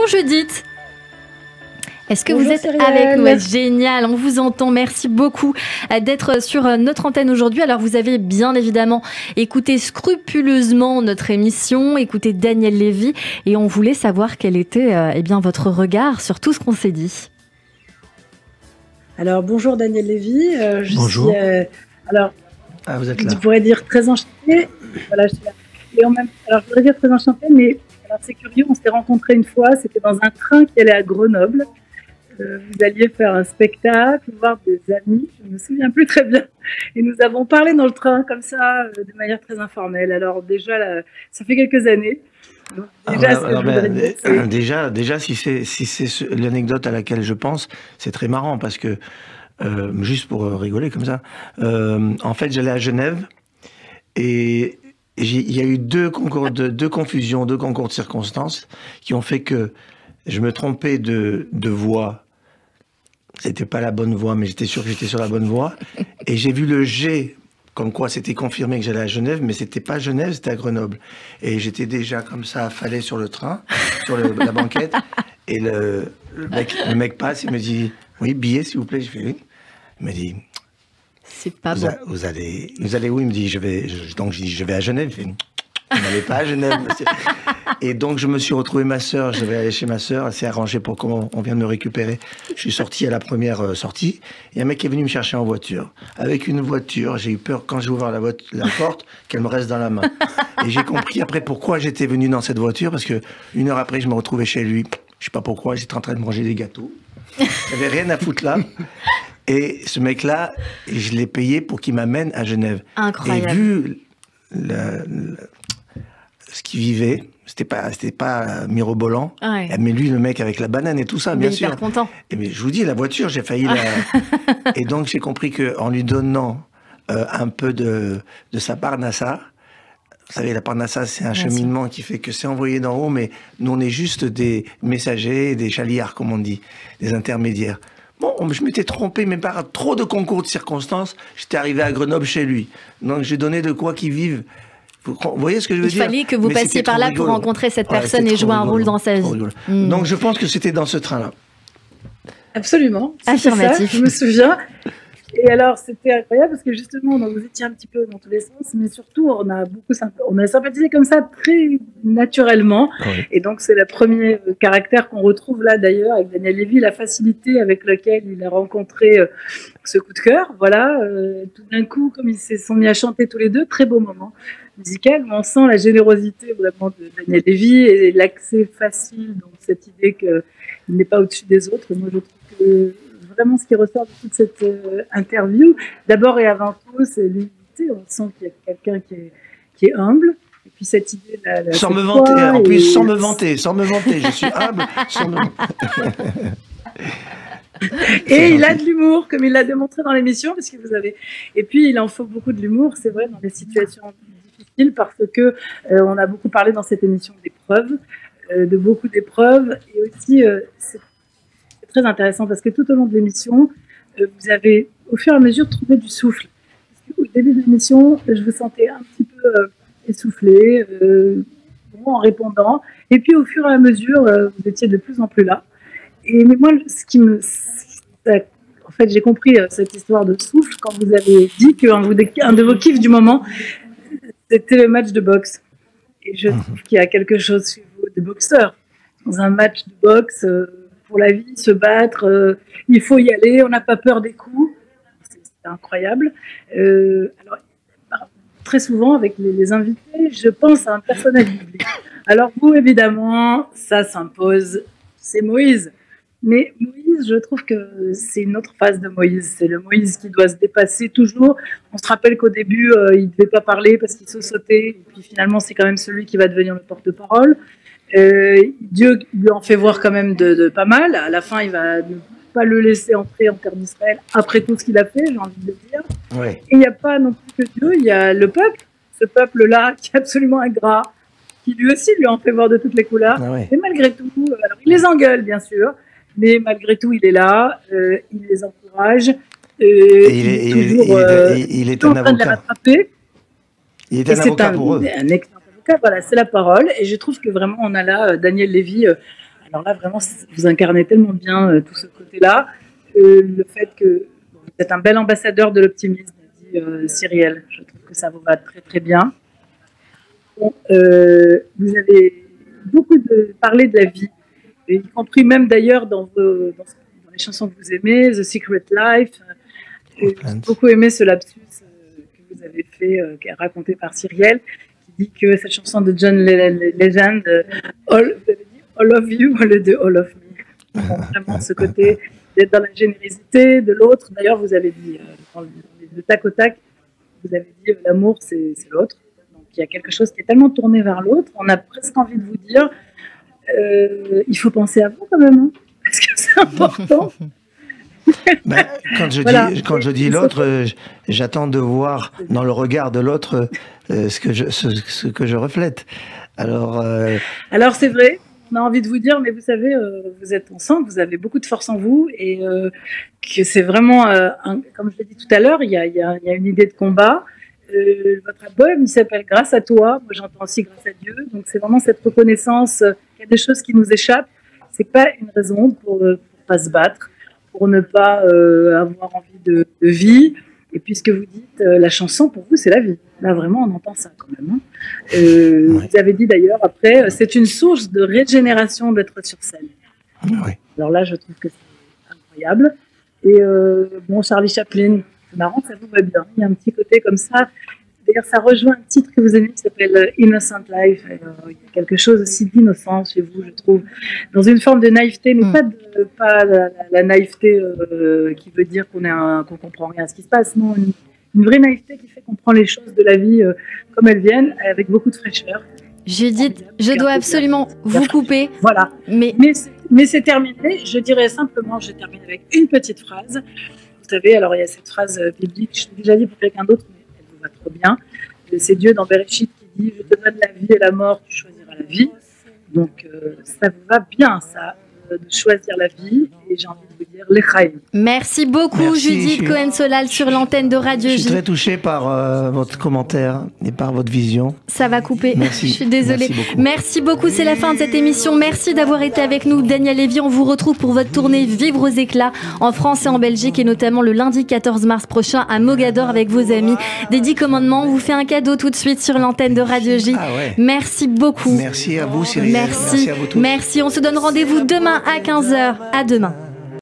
Bonjour Judith. Est-ce que Bonjour, vous êtes Cyrielle. avec nous? Génial, on vous entend. Merci beaucoup d'être sur notre antenne aujourd'hui. Alors vous avez bien évidemment écouté scrupuleusement notre émission, écouté Daniel Lévy, et on voulait savoir quel était votre regard sur tout ce qu'on s'est dit. Alors bonjour Daniel Lévy. Bonjour. Vous êtes là. Je pourrais dire très enchantée. Voilà, je suis là. Alors je voudrais dire très enchantée, mais alors c'est curieux, on s'était rencontrés une fois, c'était dans un train qui allait à Grenoble. Vous alliez faire un spectacle, voir des amis, je ne me souviens plus très bien. Et nous avons parlé dans le train comme ça, de manière très informelle. Alors déjà, là, ça fait quelques années. Donc, déjà, si c'est l'anecdote à laquelle je pense, c'est très marrant parce que, juste pour rigoler comme ça, en fait, j'allais à Genève et il y a eu deux concours de circonstances qui ont fait que je me trompais de voie. C'était pas la bonne voie, mais j'étais sûr que j'étais sur la bonne voie. Et j'ai vu le G, comme quoi c'était confirmé que j'allais à Genève, mais c'était pas Genève, c'était à Grenoble. Et j'étais déjà comme ça, affalé sur le train, sur la banquette. Et le mec passe, il me dit « Oui, billet, s'il vous plaît ». Je fais « Oui ». Il me dit « C'est pas bon. Vous allez où ?» Il me dit donc je dis « Je vais à Genève ». Il fait « Vous n'allez pas à Genève, monsieur ». Et donc, je me suis retrouvé ma sœur. Je vais aller chez ma sœur. Elle s'est arrangée pour qu'on vienne me récupérer. Je suis sorti à la première sortie. Et un mec est venu me chercher en voiture. Avec une voiture, j'ai eu peur, quand j'ai ouvert la porte, qu'elle me reste dans la main. Et j'ai compris après pourquoi j'étais venu dans cette voiture. Parce que une heure après, je me retrouvais chez lui. Je sais pas pourquoi. J'étais en train de manger des gâteaux. J'avais rien à foutre là. Et ce mec-là, je l'ai payé pour qu'il m'amène à Genève. Incroyable. Et vu ce qu'il vivait, c'était pas mirobolant. Ouais. Mais lui, le mec avec la banane et tout ça, bien sûr. Hyper content. Mais je vous dis, la voiture, j'ai failli la... Et donc, j'ai compris qu'en lui donnant un peu de sa parnassa, vous savez, la parnassa, c'est un cheminement qui fait que c'est envoyé d'en haut, mais nous, on est juste des messagers, des chaliards, comme on dit, des intermédiaires. Bon, je m'étais trompé, mais par trop de concours de circonstances, j'étais arrivé à Grenoble chez lui. Donc, j'ai donné de quoi qu'il vive. Vous voyez ce que je veux dire? Il fallait que vous passiez par là pour rencontrer cette personne et jouer un rôle dans sa vie. Donc je pense que c'était dans ce train-là. Absolument. Affirmatif. Ça, je me souviens. Et alors, c'était incroyable parce que justement, donc, vous étiez un petit peu dans tous les sens, mais surtout, on a sympathisé comme ça très naturellement. Oui. Et donc, c'est le premier caractère qu'on retrouve là, d'ailleurs, avec Daniel Lévy, la facilité avec laquelle il a rencontré ce coup de cœur. Voilà, tout d'un coup, comme ils se sont mis à chanter tous les deux, très beau moment musical, mais on sent la générosité vraiment de Daniel Lévy et l'accès facile, donc cette idée qu'il n'est pas au-dessus des autres. Moi, je trouve que vraiment ce qui ressort de toute cette interview, d'abord et avant tout, c'est l'humilité. On sent qu'il y a quelqu'un qui est humble. Et puis cette idée sans me vanter, en plus, sans me vanter, je suis humble, sans me Et il a de l'humour, comme il l'a démontré dans l'émission, parce que vous avez. Et puis il en faut beaucoup de l'humour, c'est vrai, dans des situations difficiles, parce que on a beaucoup parlé dans cette émission d'épreuves, de beaucoup d'épreuves, et aussi c'est très intéressant parce que tout au long de l'émission, vous avez au fur et à mesure trouvé du souffle. Au début de l'émission, je vous sentais un petit peu essoufflé, en répondant, et puis au fur et à mesure, vous étiez de plus en plus là. Mais moi, en fait, j'ai compris cette histoire de souffle quand vous avez dit qu'un de vos kiffs du moment, c'était le match de boxe. Et je trouve qu'il y a quelque chose chez vous de boxeur. Dans un match de boxe, pour la vie, se battre, il faut y aller, on n'a pas peur des coups. C'est incroyable. Alors, très souvent, avec les invités, je pense à un personnage public. Alors vous, évidemment, ça s'impose, c'est Moïse. Mais Moïse, je trouve que c'est une autre phase de Moïse. C'est le Moïse qui doit se dépasser toujours. On se rappelle qu'au début, il ne devait pas parler parce qu'il se sautait. Et puis finalement, c'est quand même celui qui va devenir le porte-parole. Dieu lui en fait voir quand même de pas mal. À la fin, il va ne pas le laisser entrer en terre d'Israël après tout ce qu'il a fait, j'ai envie de dire. Ouais. Et il n'y a pas non plus que Dieu, il y a le peuple. Ce peuple-là qui est absolument ingrat, qui lui aussi lui en fait voir de toutes les couleurs. Ah ouais. Et malgré tout, alors il les engueule, bien sûr. Mais malgré tout, il est là, il les encourage. Il est un avocat. De les rattraper. Il est un avocat pour eux. Un excellent avocat, voilà, c'est la parole. Et je trouve que vraiment, on a là Daniel Lévy Alors là, vraiment, vous incarnez tellement bien tout ce côté-là. Le fait que vous êtes un bel ambassadeur de l'optimisme, dit Cyrielle. Je trouve que ça vous va très très bien. Bon, vous avez beaucoup parlé de la vie, y compris même d'ailleurs dans les chansons que vous aimez, The Secret Life. J'ai beaucoup aimé ce lapsus que vous avez fait, qui est raconté par Cyrielle, qui dit que cette chanson de John Legend, All of You, au lieu de All of Me. Vraiment ce côté d'être dans la générosité de l'autre. D'ailleurs, vous avez dit, de tac au tac, vous avez dit l'amour, c'est l'autre. Donc il y a quelque chose qui est tellement tourné vers l'autre. On a presque envie de vous dire, il faut penser à vous quand même, hein, parce que c'est important. Ben, quand je dis l'autre, j'attends de voir dans le regard de l'autre ce que je reflète. Alors c'est vrai, on a envie de vous dire, mais vous savez, vous êtes ensemble, vous avez beaucoup de force en vous, et que c'est vraiment, comme je l'ai dit tout à l'heure, il y a une idée de combat. Votre album, il s'appelle Grâce à toi. Moi, j'entends aussi Grâce à Dieu. Donc, c'est vraiment cette reconnaissance qu'il y a des choses qui nous échappent. C'est pas une raison pour pas se battre, pour ne pas avoir envie de vie. Et puisque vous dites, la chanson, pour vous, c'est la vie. Là, vraiment, on entend ça quand même. Hein. Vous avez dit d'ailleurs, après, c'est une source de régénération d'être sur scène. Oui. Alors là, je trouve que c'est incroyable. Et bon, Charlie Chaplin, c'est marrant, ça vous va bien. Il y a un petit côté comme ça. D'ailleurs, ça rejoint un titre que vous aimez qui s'appelle Innocent Life. Il y a quelque chose aussi d'innocent chez vous, je trouve. Dans une forme de naïveté, mais pas la naïveté qui veut dire qu'on comprend rien à ce qui se passe. Non, une vraie naïveté qui fait qu'on prend les choses de la vie comme elles viennent, avec beaucoup de fraîcheur. Judith, je dois absolument vous couper. Voilà. Mais c'est terminé. Je dirais simplement, je termine avec une petite phrase. Vous savez, alors il y a cette phrase biblique, je l'ai déjà dit pour quelqu'un d'autre, mais elle vous va trop bien. C'est Dieu dans Bereshit qui dit « Je te donne la vie et la mort, tu choisiras la vie ». Donc ça vous va bien, ça, de choisir la vie. Et j'ai envie de vous dire « L'Echaim ». Merci beaucoup, Judith Cohen-Solal sur l'antenne de Radio J. Je suis très touché par votre commentaire et par votre vision. Ça va couper. Merci. Je suis désolée. Merci beaucoup. C'est la fin de cette émission. Merci d'avoir été avec nous. Daniel Lévy, on vous retrouve pour votre tournée Vivre aux éclats en France et en Belgique, et notamment le lundi 14 mars prochain à Mogador avec vos amis. Des 10 commandements, on vous fait un cadeau tout de suite sur l'antenne de Radio J. Ah ouais. Merci beaucoup. Merci à vous, Cyril. Merci. À vous tous. Merci. On se donne rendez-vous demain à 15h. À demain.